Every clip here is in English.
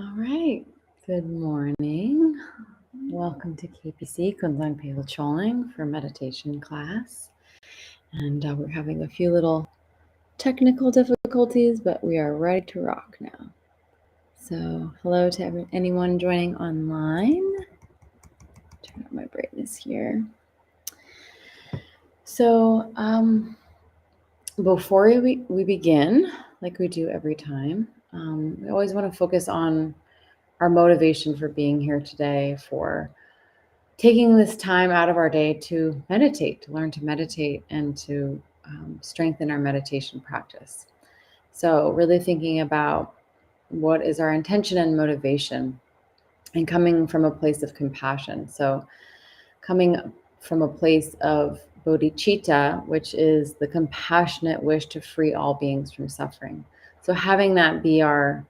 All right. Good morning. Welcome to KPC, Kunzang Pele Choling, for meditation class. And we're having a few little technical difficulties, but we are ready to rock now. So, hello to anyone joining online. Turn up my brightness here. So, before we begin, like we do every time, we always want to focus on our motivation for being here today, for taking this time out of our day to meditate, to learn to meditate, and to strengthen our meditation practice. So, really thinking about what is our intention and motivation, and coming from a place of compassion. So, coming from a place of bodhicitta, which is the compassionate wish to free all beings from suffering. So, having that be our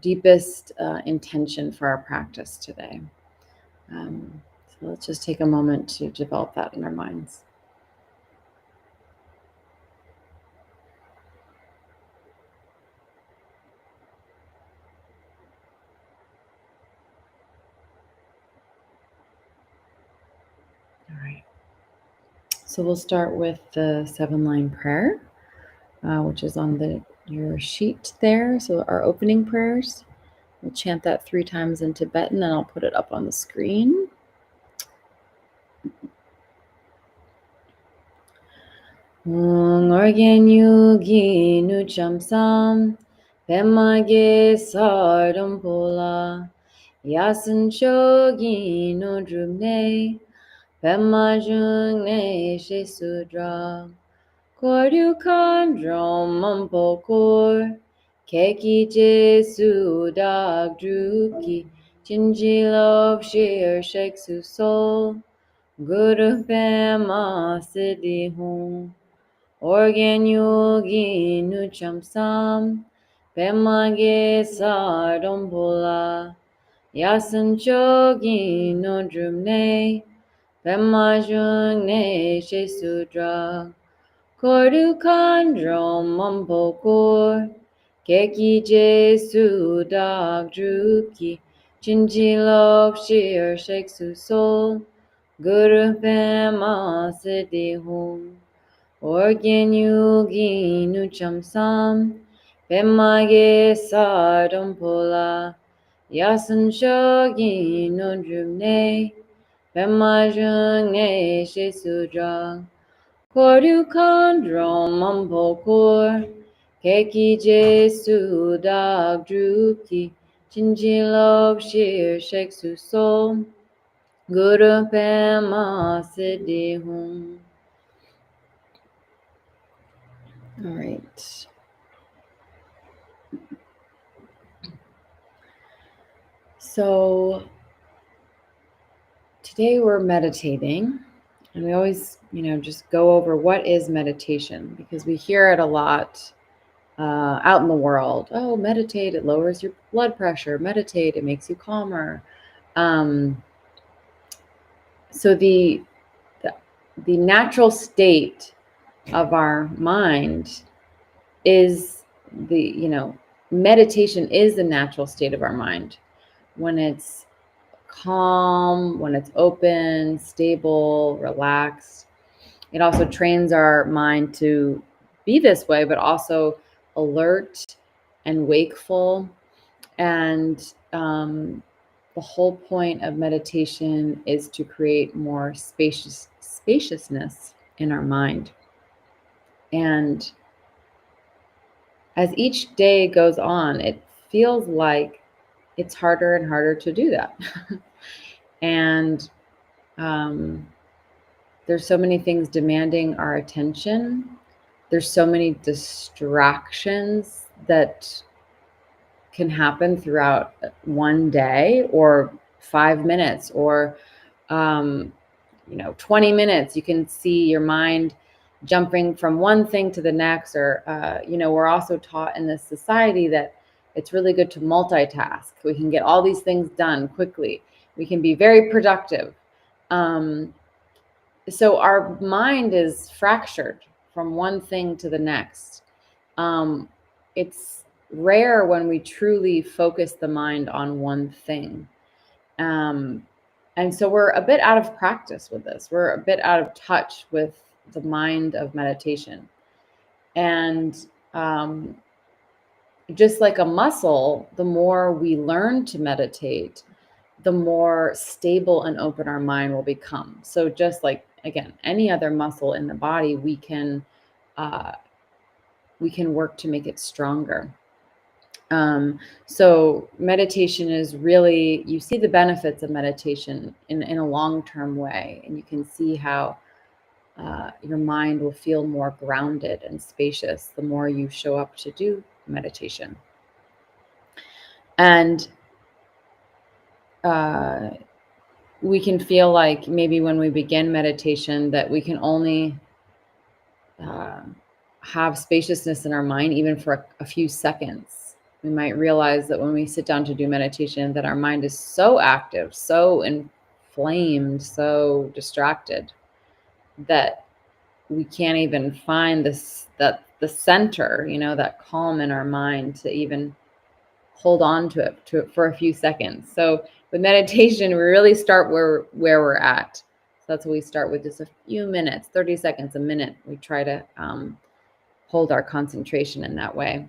deepest intention for our practice today. So let's just take a moment to develop that in our minds. All right. So we'll start with the 7-line prayer, which is on your sheet there. So our opening prayers. We'll chant that 3 times in Tibetan, and I'll put it up on the screen. Organ yugi nu chamsam, pemage sardam pola, yasan shogi no drumne, pema jungne she sudra, koryu kandrom mampokor, keki jesu dag druki, chinjilov shir shek su sol, guru pema siddhi hum. Organ yogi nu chamsam, pemage sardam pola, yasan chogi no drumne, pema jungne she sudra, kordu kandrom mampokor, keki jesu dag druki, chinjilok shir shek su sol, guru pema siddhi hum. Organ yugi nu chamsam, pemage sardam pola, yasan shogi no drumne, pema jungne she sudra, kordu kandrom mampokor, keki jesu dag druki, chinjilok shir shek su sol, guru pema siddhi hum. All right. So today we're meditating, and we always, just go over what is meditation, because we hear it a lot out in the world. Oh, meditate, it lowers your blood pressure. Meditate, it makes you calmer. So the natural state of our mind is meditation is the natural state of our mind when it's calm, when it's open, stable, relaxed. It also trains our mind to be this way, but also alert and wakeful. And the whole point of meditation is to create more spaciousness in our mind. And as each day goes on, it feels like it's harder and harder to do that. And there's so many things demanding our attention. There's so many distractions that can happen throughout one day, or 5 minutes, or 20 minutes. You can see your mind jumping from one thing to the next, or we're also taught in this society that it's really good to multitask. We can get all these things done quickly. We can be very productive. So our mind is fractured from one thing to the next. It's rare when we truly focus the mind on one thing. And so we're a bit out of practice with this. We're a bit out of touch with the mind of meditation. And just like a muscle, the more we learn to meditate, the more stable and open our mind will become. So just like, again, any other muscle in the body, we can work to make it stronger. So meditation is really, you see the benefits of meditation in a long-term way, and you can see how your mind will feel more grounded and spacious the more you show up to do meditation. And we can feel like maybe when we begin meditation that we can only have spaciousness in our mind even for a few seconds. We might realize that when we sit down to do meditation that our mind is so active, so inflamed, so distracted that we can't even find the center, that calm in our mind to even hold on to it for a few seconds. So with meditation, we really start where we're at. So that's what we start with, just a few minutes, 30 seconds, a minute. We try to hold our concentration in that way.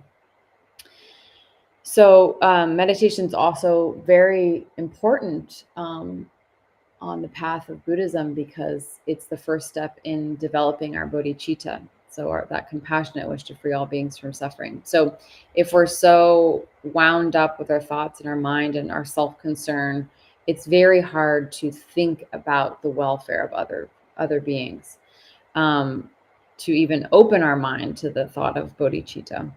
So meditation is also very important on the path of Buddhism because it's the first step in developing our bodhicitta. So that compassionate wish to free all beings from suffering. So if we're so wound up with our thoughts and our mind and our self-concern, it's very hard to think about the welfare of other beings, to even open our mind to the thought of bodhicitta.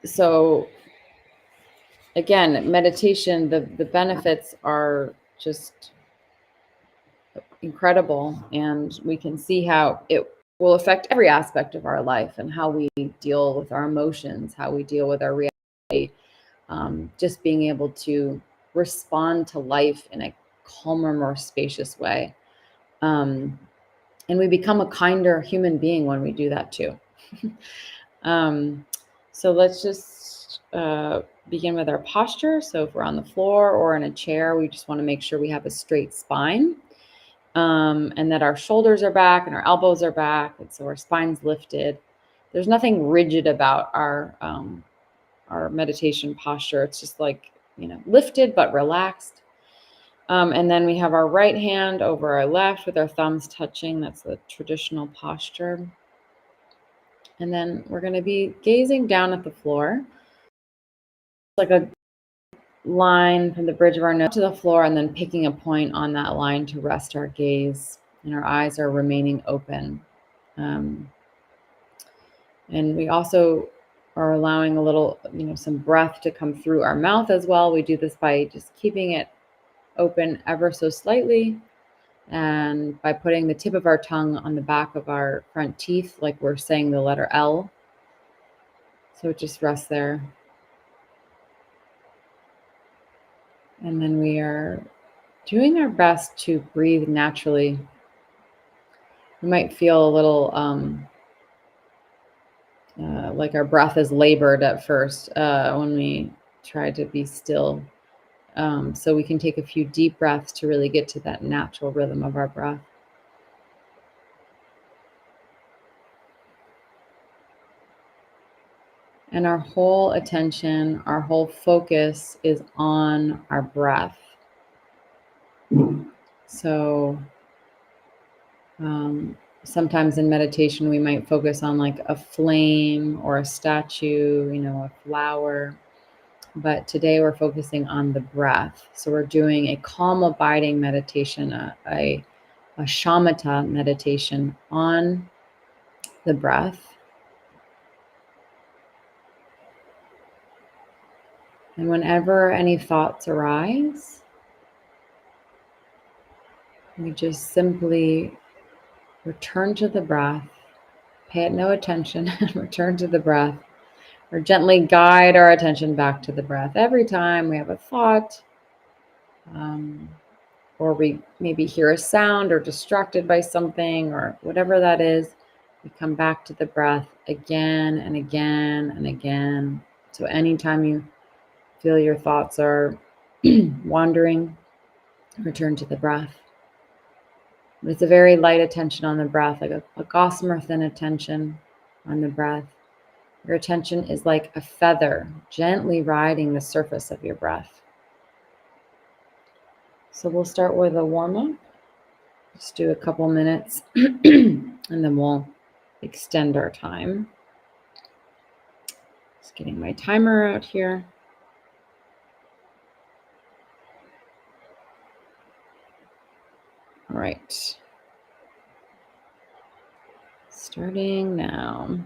So again, meditation, the benefits are just incredible, and we can see how it will affect every aspect of our life and how we deal with our emotions, how we deal with our reality, just being able to respond to life in a calmer, more spacious way. And we become a kinder human being when we do that too. So let's just begin with our posture. So if we're on the floor or in a chair, we just want to make sure we have a straight spine. And that our shoulders are back and our elbows are back, and so our spine's lifted. There's nothing rigid about our meditation posture. It's just like, lifted but relaxed. And then we have our right hand over our left with our thumbs touching. That's the traditional posture. And then we're going to be gazing down at the floor, like a line from the bridge of our nose to the floor, and then picking a point on that line to rest our gaze, and our eyes are remaining open. And we also are allowing a little, some breath to come through our mouth as well. We do this by just keeping it open ever so slightly, and by putting the tip of our tongue on the back of our front teeth, like we're saying the letter L. So it just rests there. And then we are doing our best to breathe naturally. We might feel a little like our breath is labored at first when we try to be still. So we can take a few deep breaths to really get to that natural rhythm of our breath. And our whole attention, our whole focus is on our breath. So sometimes in meditation, we might focus on like a flame or a statue, a flower. But today we're focusing on the breath. So we're doing a calm abiding meditation, a shamatha meditation on the breath. And whenever any thoughts arise, we just simply return to the breath, pay it no attention, and return to the breath, or gently guide our attention back to the breath. Every time we have a thought, or we maybe hear a sound or distracted by something or whatever that is, We come back to the breath again and again and again. So anytime you feel your thoughts are wandering, return to the breath. It's a very light attention on the breath, like a gossamer thin attention on the breath. Your attention is like a feather gently riding the surface of your breath. So we'll start with a warm-up. Just do a couple minutes and then we'll extend our time. Just getting my timer out here. All right. Starting now.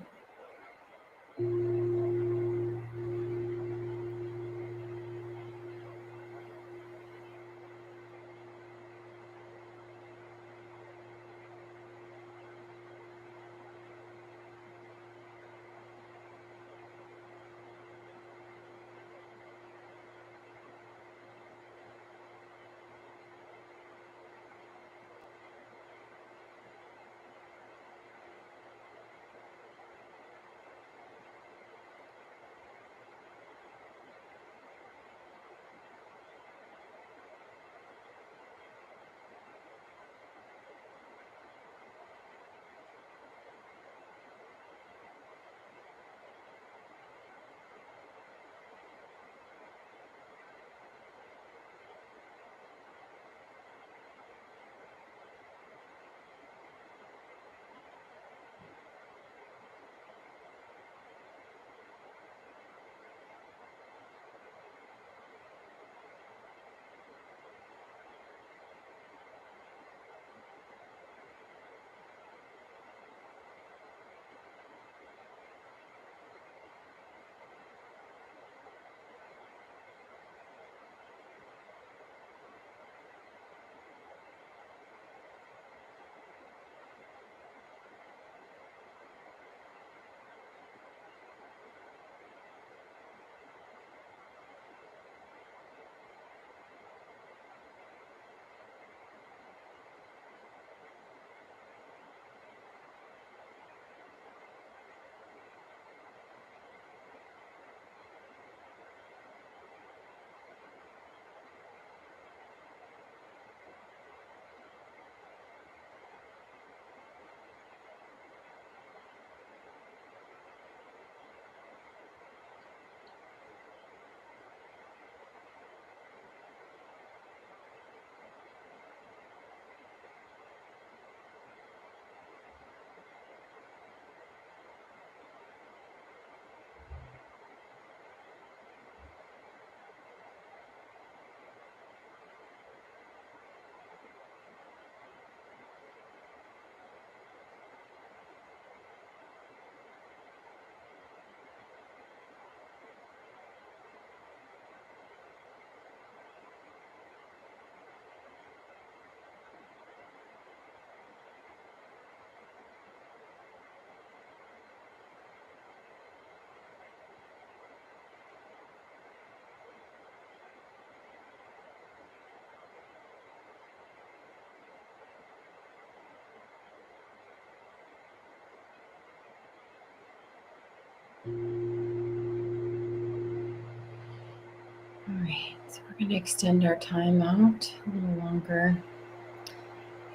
All right, so we're going to extend our time out a little longer.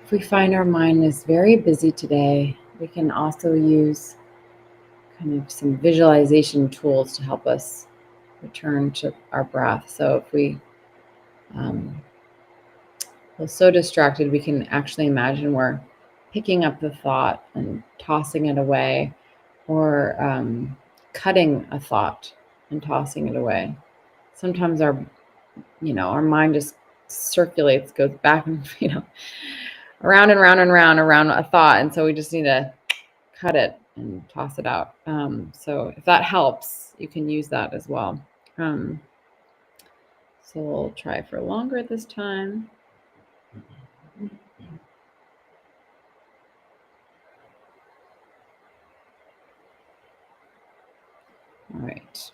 If we find our mind is very busy today, we can also use kind of some visualization tools to help us return to our breath. So if we feel so distracted, we can actually imagine we're picking up the thought and tossing it away, or cutting a thought and tossing it away. Sometimes our mind just circulates, goes back and around and round and round around a thought, and so we just need to cut it and toss it out. So if that helps, you can use that as well. So we'll try for longer this time. All right.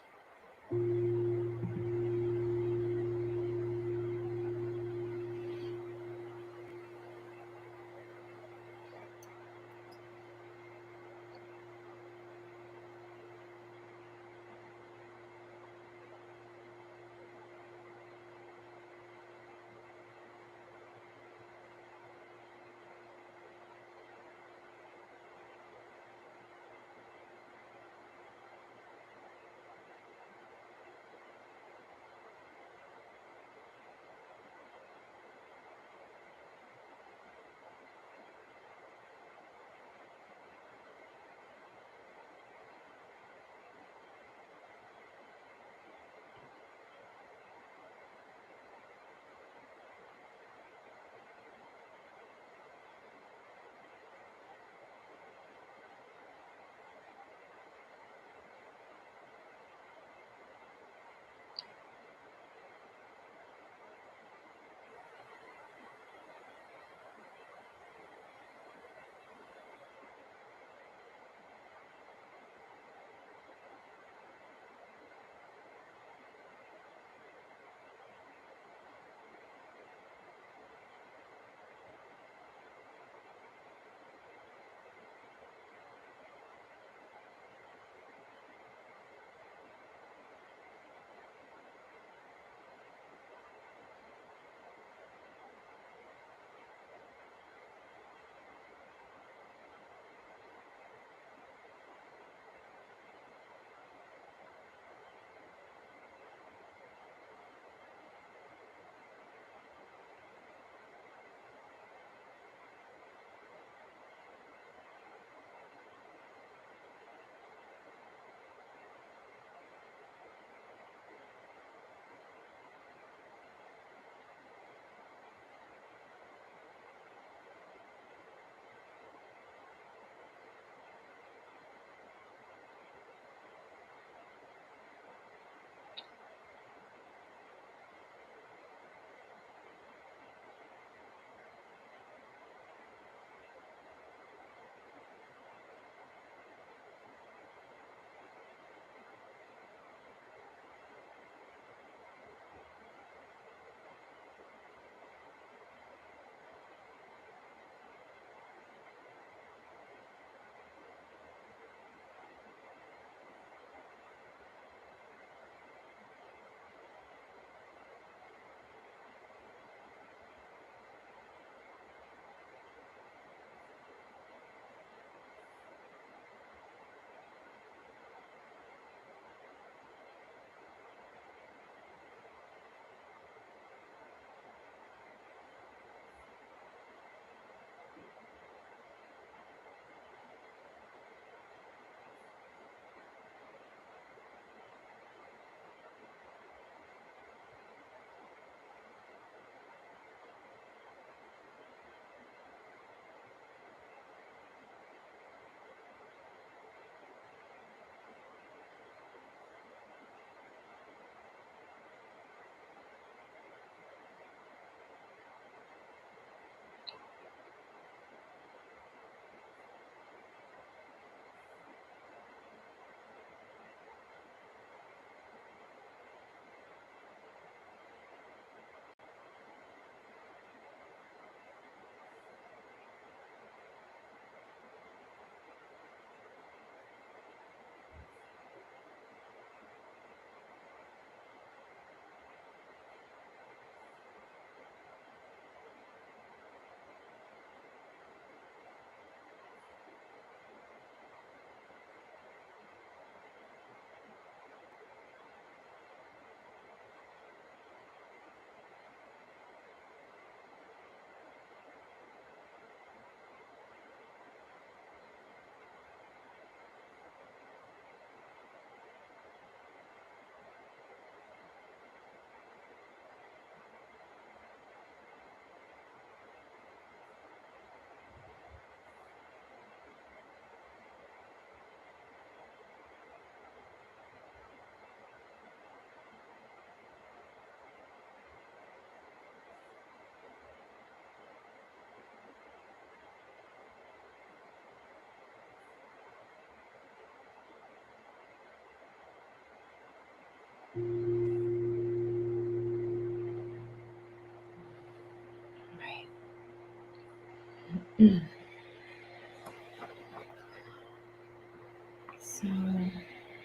So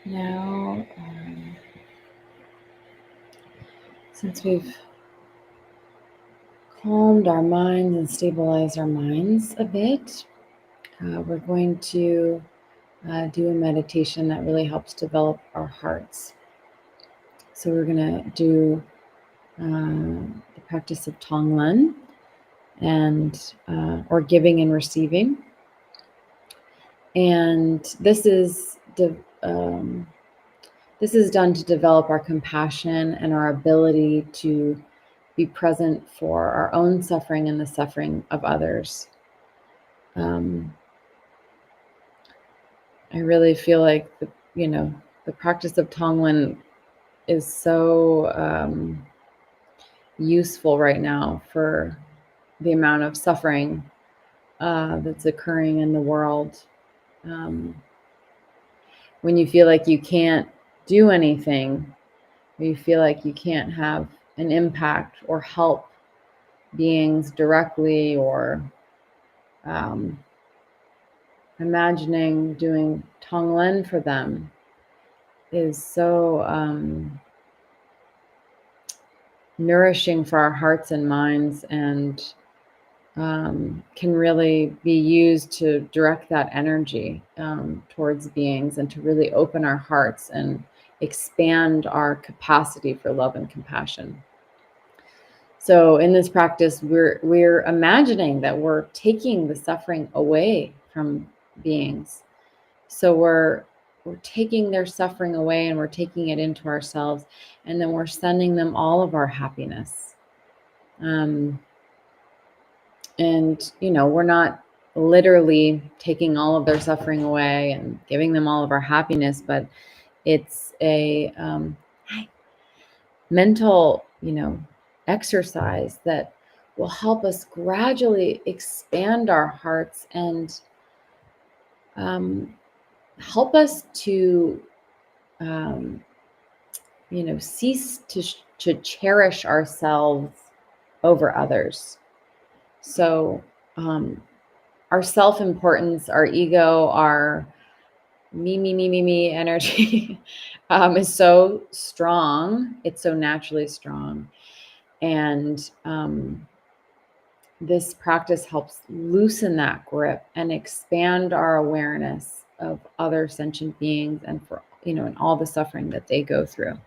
now, since we've calmed our minds and stabilized our minds a bit, we're going to do a meditation that really helps develop our hearts. So we're going to do the practice of Tonglen and or giving and receiving, and this is done to develop our compassion and our ability to be present for our own suffering and the suffering of others. I really feel like the practice of Tonglen is so useful right now for the amount of suffering that's occurring in the world. When you feel like you can't do anything, or you feel like you can't have an impact or help beings directly, or imagining doing Tonglen for them is so nourishing for our hearts and minds, and can really be used to direct that energy towards beings and to really open our hearts and expand our capacity for love and compassion. So in this practice, we're imagining that we're taking the suffering away from beings. So we're taking their suffering away, and we're taking it into ourselves, and then we're sending them all of our happiness. And we're not literally taking all of their suffering away and giving them all of our happiness, but it's a mental exercise that will help us gradually expand our hearts and help us to cease to cherish ourselves over others. So our self-importance, our ego, our me energy is so strong. It's so naturally strong. And this practice helps loosen that grip and expand our awareness of other sentient beings and and all the suffering that they go through.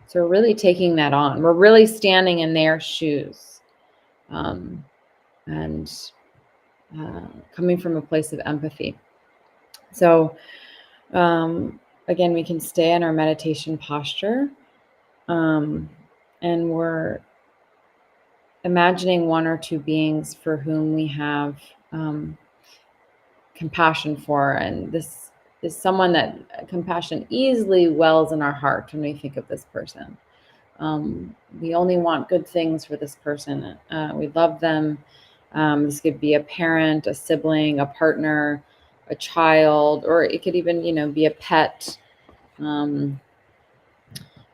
So we're really taking that on. We're really standing in their shoes, and coming from a place of empathy. So again, we can stay in our meditation posture, and we're imagining one or two beings for whom we have compassion for, and this is someone that compassion easily wells in our heart when we think of this person. We only want good things for this person. We love them. This could be a parent, a sibling, a partner, a child, or it could even, be a pet.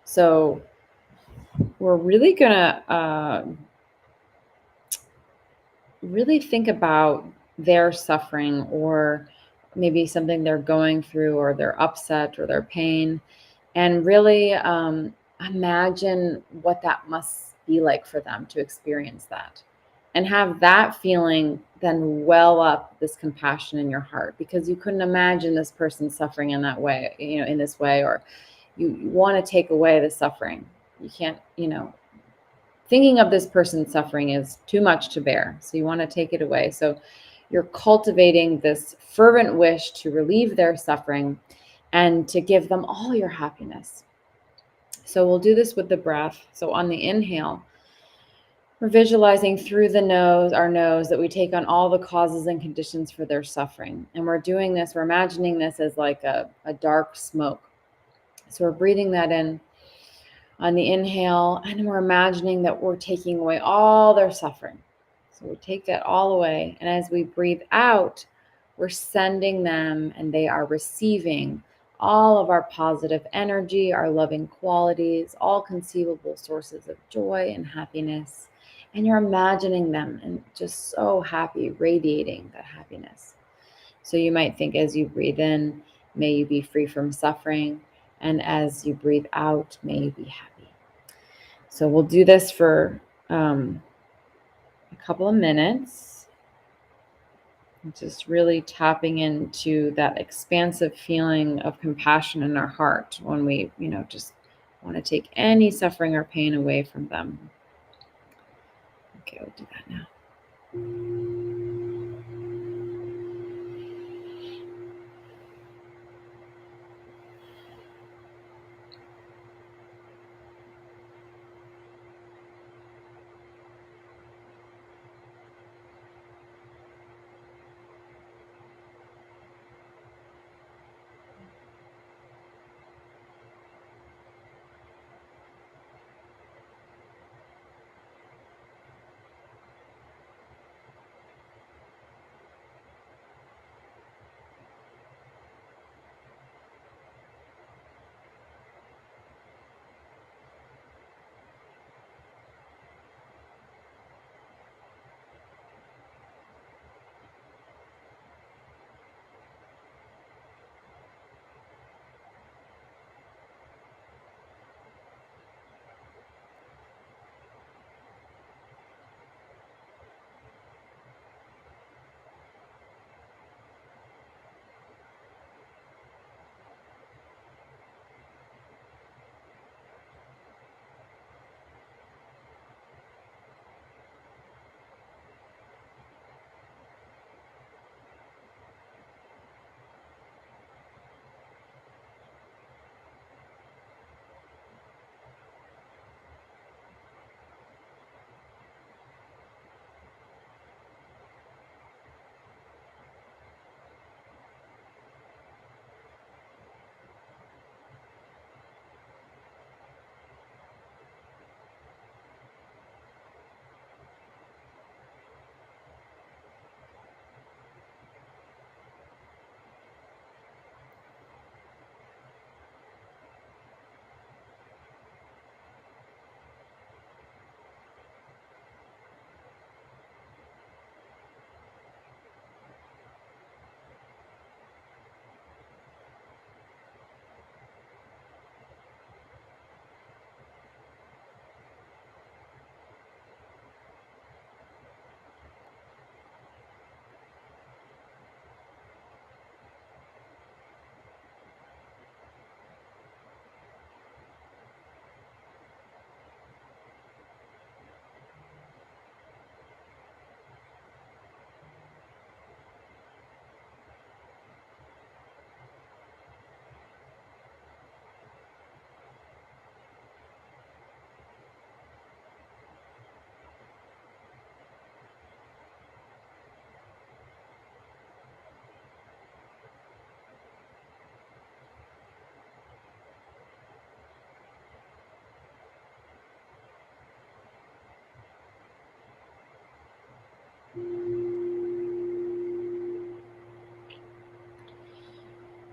So we're really gonna really think about their suffering, or maybe something they're going through, or their upset or their pain, and really imagine what that must be like for them to experience that, and have that feeling then well up this compassion in your heart, because you couldn't imagine this person suffering in that way, in this way, or you want to take away the suffering. You can't, thinking of this person suffering is too much to bear. So you want to take it away. So you're cultivating this fervent wish to relieve their suffering and to give them all your happiness. So we'll do this with the breath. So on the inhale, we're visualizing through our nose, that we take on all the causes and conditions for their suffering. And we're imagining this as like a dark smoke. So we're breathing that in on the inhale, and we're imagining that we're taking away all their suffering. So we take that all away. And as we breathe out, we're sending them, and they are receiving all of our positive energy, our loving qualities, all conceivable sources of joy and happiness. and you're imagining them and just so happy, radiating that happiness. So you might think as you breathe in, may you be free from suffering. And as you breathe out, may you be happy. So we'll do this for a couple of minutes, just really tapping into that expansive feeling of compassion in our heart when we, just want to take any suffering or pain away from them. Okay, we'll do that now.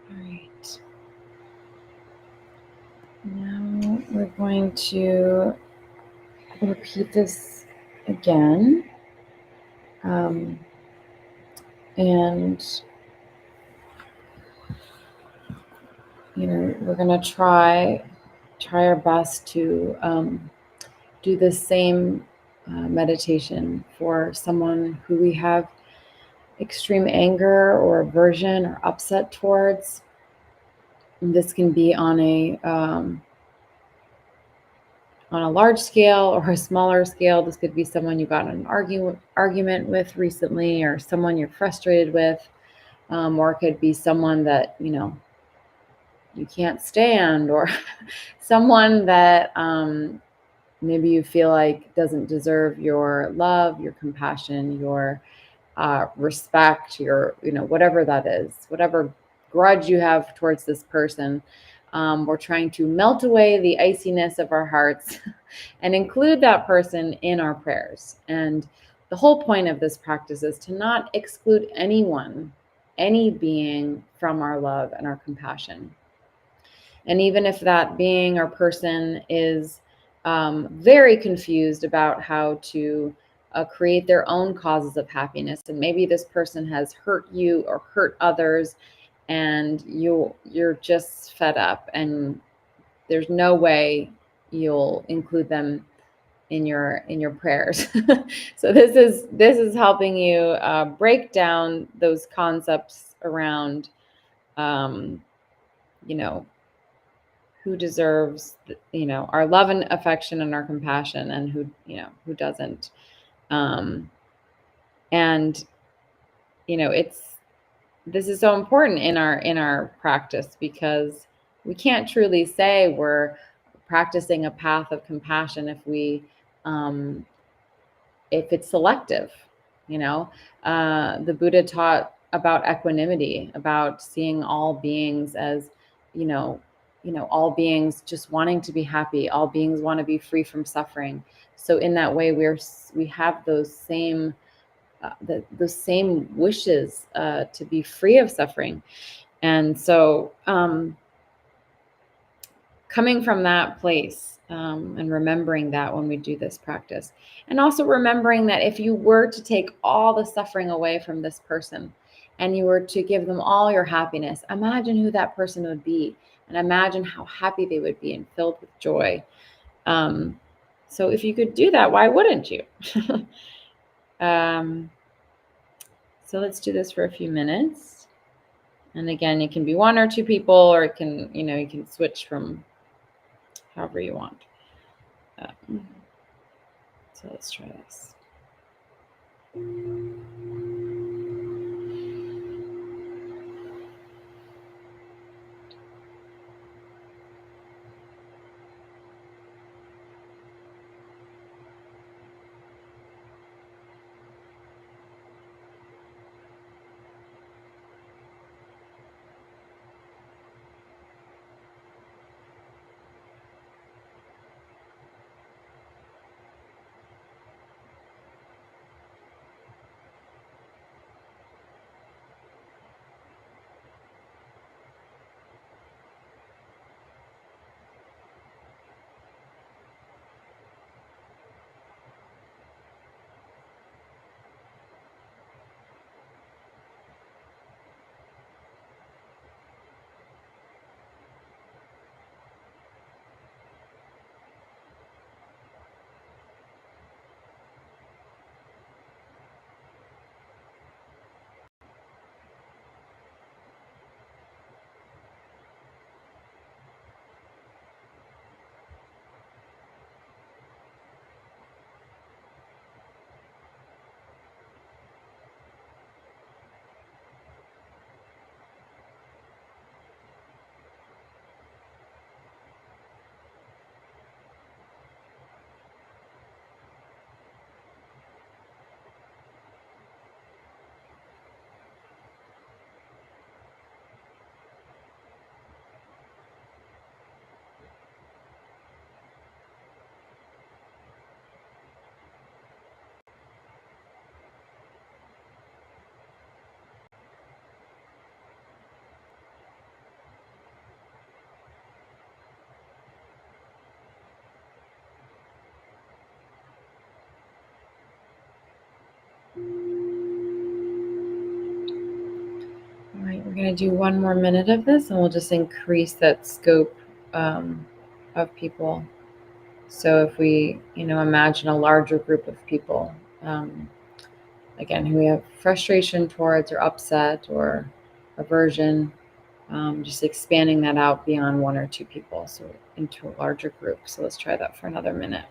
All right. Now we're going to repeat this again. And we're going to try our best to do the same meditation for someone who we have extreme anger or aversion or upset towards. And this can be on a large scale or a smaller scale. This could be someone you got in an argument with recently, or someone you're frustrated with, or it could be someone that you can't stand, or someone that maybe you feel like doesn't deserve your love, your compassion, your respect, your whatever that is, whatever grudge you have towards this person. We're trying to melt away the iciness of our hearts and include that person in our prayers. And the whole point of this practice is to not exclude anyone, any being, from our love and our compassion. And even if that being or person is very confused about how to create their own causes of happiness. And maybe this person has hurt you or hurt others, and you're just fed up, and there's no way you'll include them in your prayers. So this is helping you break down those concepts around, um, you know, who deserves, our love and affection and our compassion, and who doesn't. Um, and it's this is so important in our practice, because we can't truly say we're practicing a path of compassion um, if it's selective. The Buddha taught about equanimity, about seeing all beings as, you know all beings just wanting to be happy. All beings want to be free from suffering. So in that way, we have those same those same wishes to be free of suffering. And so, coming from that place, and remembering that when we do this practice, and also remembering that if you were to take all the suffering away from this person and you were to give them all your happiness, imagine who that person would be, and imagine how happy they would be and filled with joy. So if you could do that, why wouldn't you? um, so let's do this for a few minutes. And again, it can be one or two people, or it can, you can switch from however you want. So let's try this. All right, we're going to do one more minute of this, and we'll just increase that scope of people. So if we, imagine a larger group of people, again, who we have frustration towards, or upset, or aversion, just expanding that out beyond one or two people, so into a larger group. So let's try that for another minute.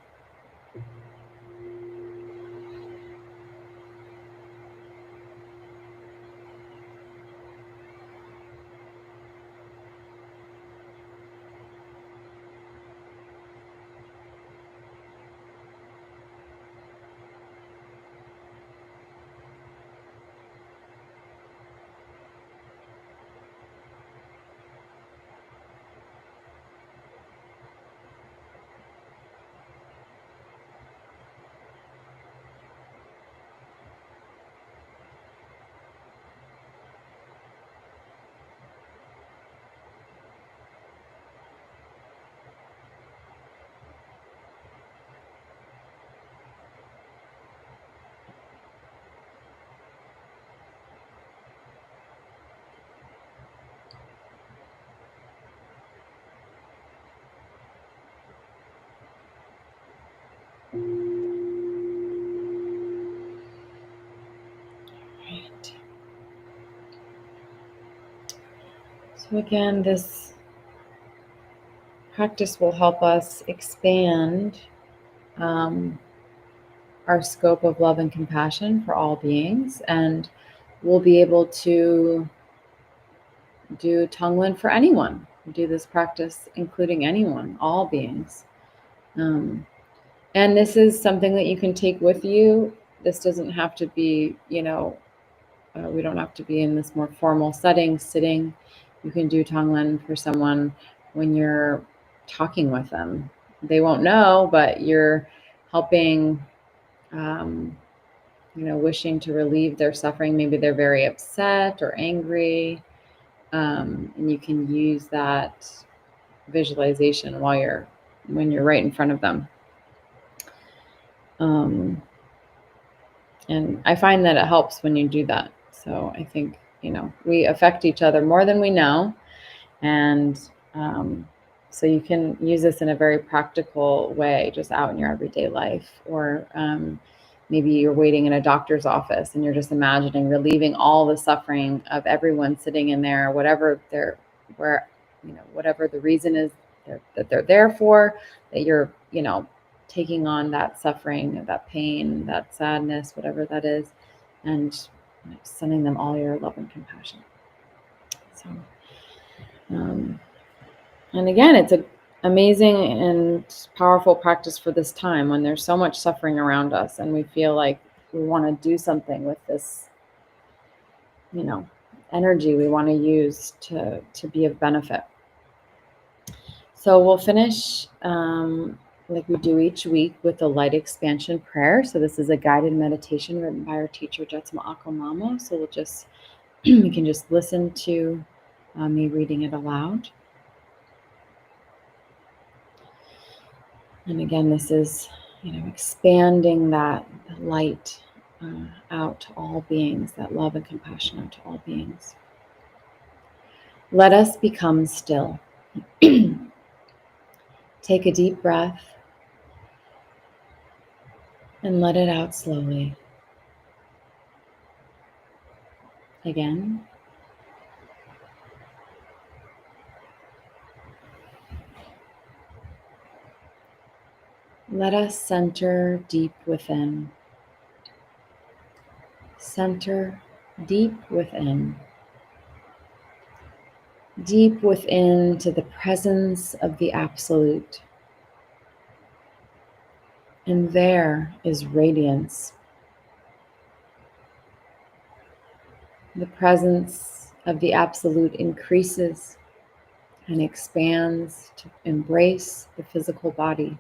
So again, this practice will help us expand our scope of love and compassion for all beings, and we'll be able to do Tonglen for anyone. Do this practice including anyone, all beings. And this is something that you can take with you. This doesn't have to be, we don't have to be in this more formal setting, sitting. You can do Tonglen for someone when you're talking with them. They won't know, but you're helping, wishing to relieve their suffering. Maybe they're very upset or angry. And you can use that visualization when you're right in front of them. And I find that it helps when you do that. So I think, we affect each other more than we know. And so you can use this in a very practical way, just out in your everyday life. Or maybe you're waiting in a doctor's office and you're just imagining relieving all the suffering of everyone sitting in there, whatever the reason is that they're there for, that you're, taking on that suffering, that pain, that sadness, whatever that is, and sending them all your love and compassion. So, and again, it's an amazing and powerful practice for this time when there's so much suffering around us and we feel like we want to do something with this, energy we want to use to be of benefit. So we'll finish like we do each week with the light expansion prayer. So this is a guided meditation written by our teacher Jetsunma. So we can just listen to me reading it aloud. And again, this is, expanding that light out to all beings, that love and compassion out to all beings. Let us become still. Take a deep breath and let it out slowly. Again. Let us center deep within. Center deep within. Deep within to the presence of the Absolute. And there is radiance. The presence of the Absolute increases and expands to embrace the physical body.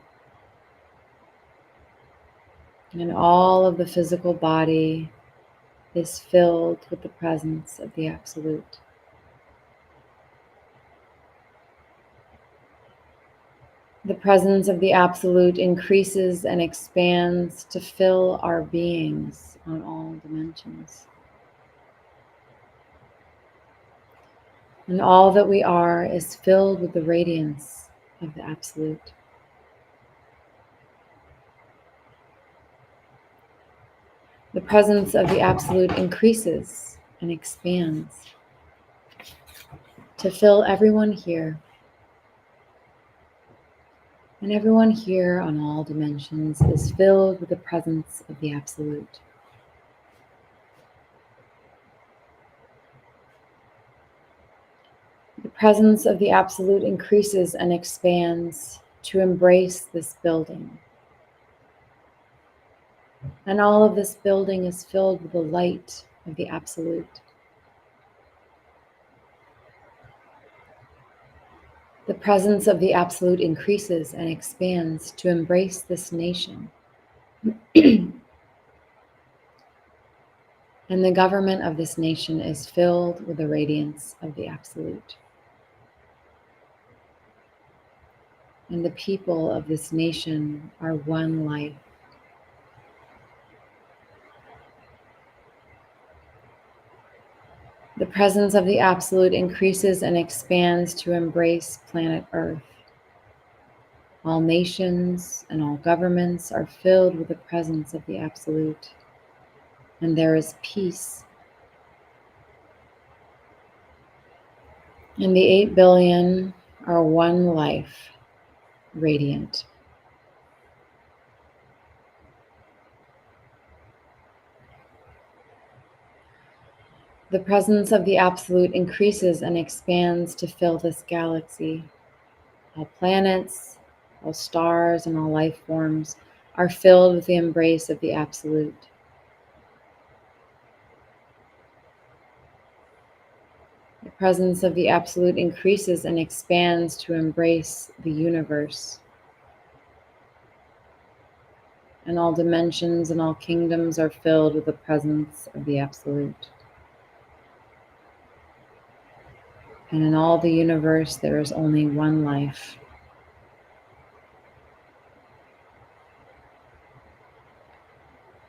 And all of the physical body is filled with the presence of the Absolute. The presence of the Absolute increases and expands to fill our beings on all dimensions. And all that we are is filled with the radiance of the Absolute. The presence of the Absolute increases and expands to fill everyone here. And everyone here on all dimensions is filled with the presence of the Absolute. The presence of the Absolute increases and expands to embrace this building. And all of this building is filled with the light of the Absolute. The presence of the Absolute increases and expands to embrace this nation. And the government of this nation is filled with the radiance of the Absolute. And the people of this nation are one life. The presence of the Absolute increases and expands to embrace planet Earth. All nations and all governments are filled with the presence of the Absolute. And there is peace. And the 8 billion are one life, radiant. The presence of the Absolute increases and expands to fill this galaxy. All planets, all stars, and all life forms are filled with the embrace of the Absolute. The presence of the Absolute increases and expands to embrace the universe. And all dimensions and all kingdoms are filled with the presence of the Absolute. And in all the universe, there is only one life.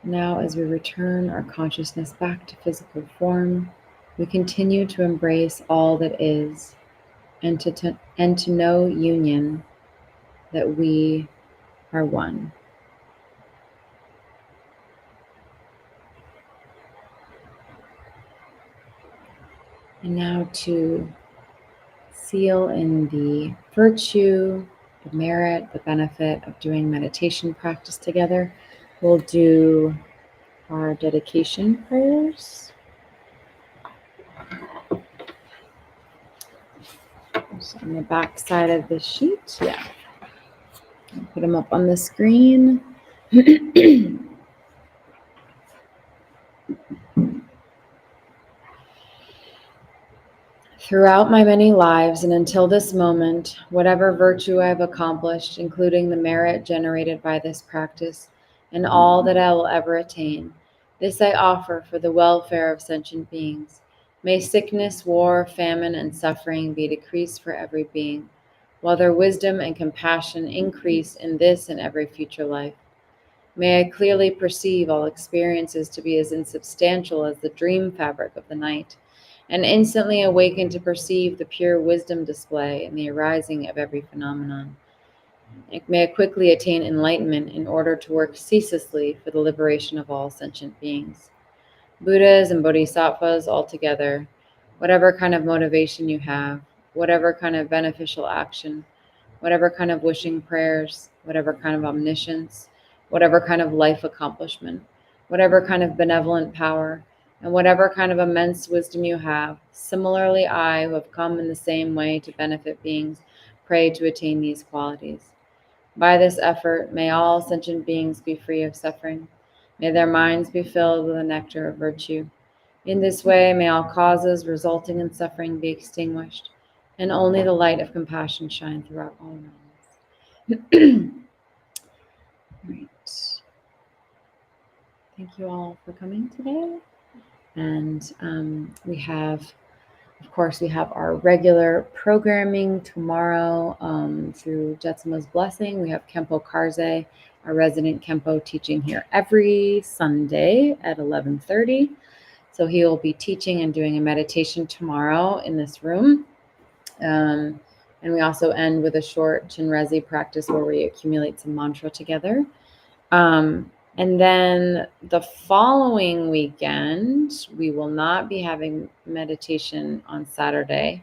Now, as we return our consciousness back to physical form, we continue to embrace all that is and to know union, that we are one. And now to seal in the virtue, the merit, the benefit of doing meditation practice together, we'll do our dedication prayers. So on the back side of the sheet, yeah. I'll put them up on the screen. Throughout my many lives and until this moment, whatever virtue I have accomplished, including the merit generated by this practice, and all that I will ever attain, this I offer for the welfare of sentient beings. May sickness, war, famine, and suffering be decreased for every being, while their wisdom and compassion increase in this and every future life. May I clearly perceive all experiences to be as insubstantial as the dream fabric of the night, and instantly awaken to perceive the pure wisdom display in the arising of every phenomenon. May I quickly attain enlightenment in order to work ceaselessly for the liberation of all sentient beings. Buddhas and Bodhisattvas all together, whatever kind of motivation you have, whatever kind of beneficial action, whatever kind of wishing prayers, whatever kind of omniscience, whatever kind of life accomplishment, whatever kind of benevolent power, and whatever kind of immense wisdom you have, similarly I, who have come in the same way to benefit beings, pray to attain these qualities. By this effort, may all sentient beings be free of suffering. May their minds be filled with the nectar of virtue. In this way, may all causes resulting in suffering be extinguished, and only the light of compassion shine throughout all realms. Right. Thank you all for coming today. And we have, of course, we have our regular programming tomorrow through Jetsunma's blessing. We have Kempo Karze, our resident Kempo, teaching here every Sunday at 11:30. So he will be teaching and doing a meditation tomorrow in this room. And we also end with a short Chinrezi practice where we accumulate some mantra together. And then the following weekend, we will not be having meditation on Saturday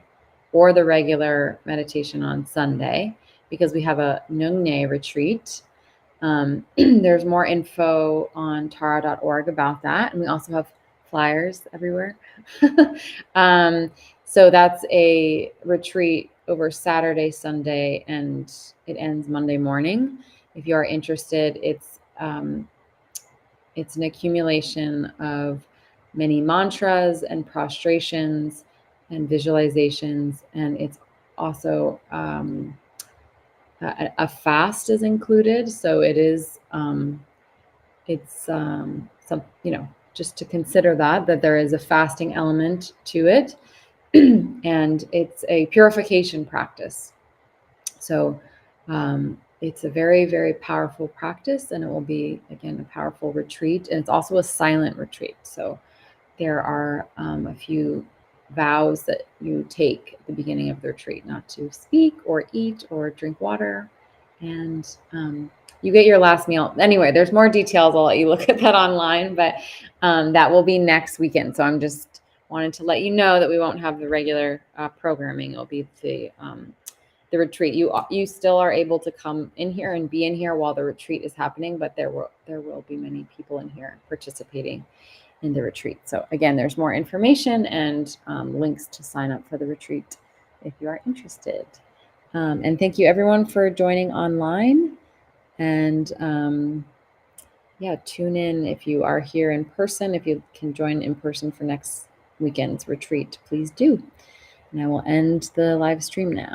or the regular meditation on Sunday because we have a Nungne retreat. There's more info on tara.org about that. And we also have flyers everywhere. So that's a retreat over Saturday, Sunday, and it ends Monday morning. If you are interested, it's an accumulation of many mantras and prostrations and visualizations, and it's also a fast is included. So it is some, just to consider that there is a fasting element to it. And it's a purification practice. So it's a very, very powerful practice, and it will be, again, a powerful retreat. And it's also a silent retreat. So there are a few vows that you take at the beginning of the retreat, not to speak or eat or drink water. And you get your last meal. Anyway, there's more details. I'll let you look at that online, but that will be next weekend. So I'm just wanted to let you know that we won't have the regular programming. It'll be the retreat. You still are able to come in here and be in here while the retreat is happening, but there will be many people in here participating in the retreat. So again, there's more information and links to sign up for the retreat if you are interested. And thank you everyone for joining online. And yeah, tune in if you are here in person. If you can join in person for next weekend's retreat, please do. And I will end the live stream now.